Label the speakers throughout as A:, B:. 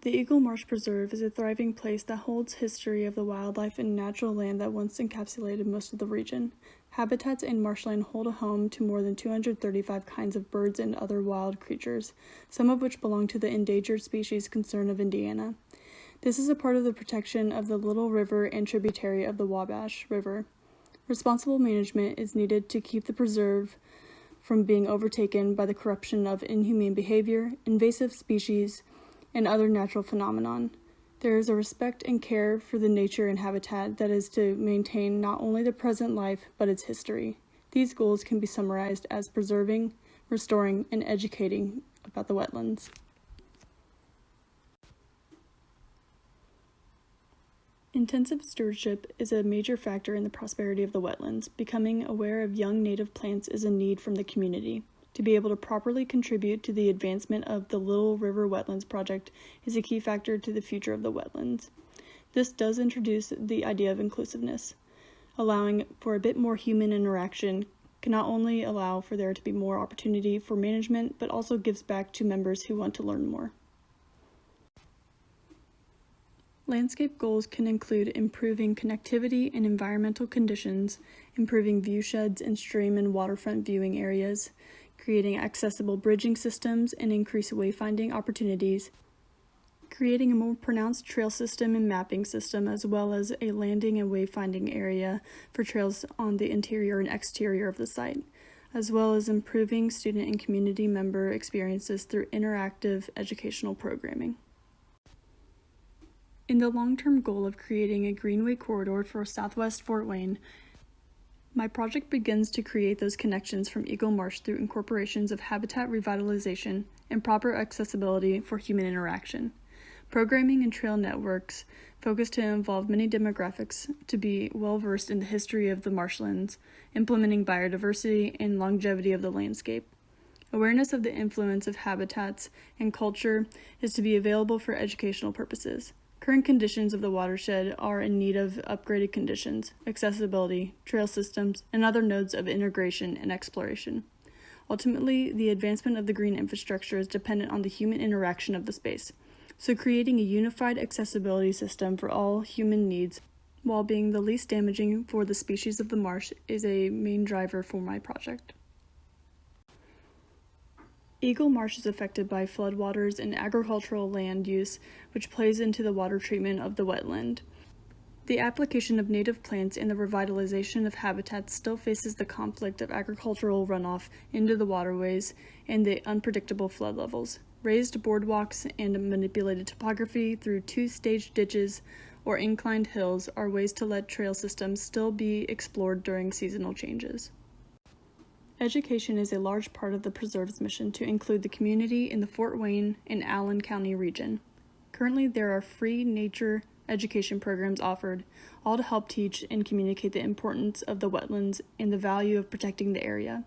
A: The Eagle Marsh Preserve is a thriving place that holds history of the wildlife and natural land that once encapsulated most of the region. Habitats in marshland hold a home to more than 235 kinds of birds and other wild creatures, some of which belong to the Endangered Species Concern of Indiana. This is a part of the protection of the Little River and tributary of the Wabash River. Responsible management is needed to keep the preserve from being overtaken by the corruption of inhumane behavior, invasive species, and other natural phenomenon. There is a respect and care for the nature and habitat that is to maintain not only the present life, but its history. These goals can be summarized as preserving, restoring, and educating about the wetlands. Intensive stewardship is a major factor in the prosperity of the wetlands. Becoming aware of young native plants is a need from the community. To be able to properly contribute to the advancement of the Little River Wetlands Project is a key factor to the future of the wetlands. This does introduce the idea of inclusiveness. Allowing for a bit more human interaction can not only allow for there to be more opportunity for management, but also gives back to members who want to learn more. Landscape goals can include improving connectivity and environmental conditions, improving viewsheds and stream and waterfront viewing areas, creating accessible bridging systems and increase wayfinding opportunities, creating a more pronounced trail system and mapping system, as well as a landing and wayfinding area for trails on the interior and exterior of the site, as well as improving student and community member experiences through interactive educational programming. In the long-term goal of creating a greenway corridor for Southwest Fort Wayne, my project begins to create those connections from Eagle Marsh through incorporations of habitat revitalization and proper accessibility for human interaction. Programming and trail networks focus to involve many demographics to be well-versed in the history of the marshlands, implementing biodiversity and longevity of the landscape. Awareness of the influence of habitats and culture is to be available for educational purposes. Current conditions of the watershed are in need of upgraded conditions, accessibility, trail systems, and other nodes of integration and exploration. Ultimately, the advancement of the green infrastructure is dependent on the human interaction of the space, so creating a unified accessibility system for all human needs while being the least damaging for the species of the marsh is a main driver for my project. Eagle Marsh is affected by floodwaters and agricultural land use, which plays into the water treatment of the wetland. The application of native plants and the revitalization of habitats still faces the conflict of agricultural runoff into the waterways and the unpredictable flood levels. Raised boardwalks and manipulated topography through two-stage ditches or inclined hills are ways to let trail systems still be explored during seasonal changes. Education is a large part of the preserve's mission to include the community in the Fort Wayne and Allen County region. Currently, there are free nature education programs offered, all to help teach and communicate the importance of the wetlands and the value of protecting the area.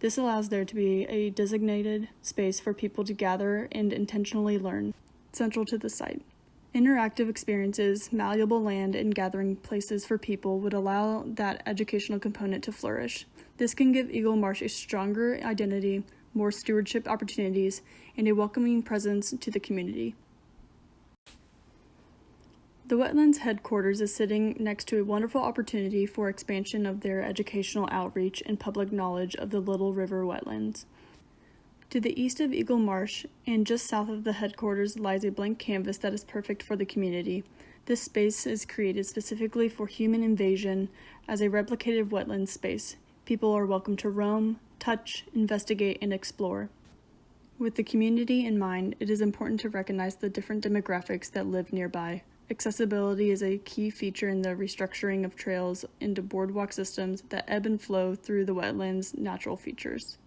A: This allows there to be a designated space for people to gather and intentionally learn, central to the site. Interactive experiences, malleable land, and gathering places for people would allow that educational component to flourish. This can give Eagle Marsh a stronger identity, more stewardship opportunities, and a welcoming presence to the community. The Wetlands headquarters is sitting next to a wonderful opportunity for expansion of their educational outreach and public knowledge of the Little River Wetlands. To the east of Eagle Marsh and just south of the headquarters lies a blank canvas that is perfect for the community. This space is created specifically for human invasion as a replicated wetland space. People are welcome to roam, touch, investigate, and explore. With the community in mind, it is important to recognize the different demographics that live nearby. Accessibility is a key feature in the restructuring of trails into boardwalk systems that ebb and flow through the wetlands' natural features.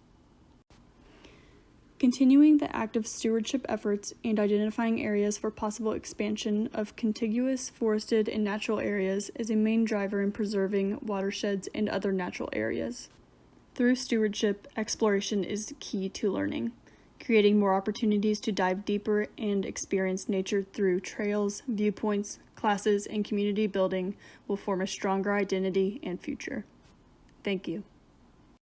A: Continuing the active stewardship efforts and identifying areas for possible expansion of contiguous forested and natural areas is a main driver in preserving watersheds and other natural areas. Through stewardship, exploration is key to learning. Creating more opportunities to dive deeper and experience nature through trails, viewpoints, classes, and community building will form a stronger identity and future. Thank you.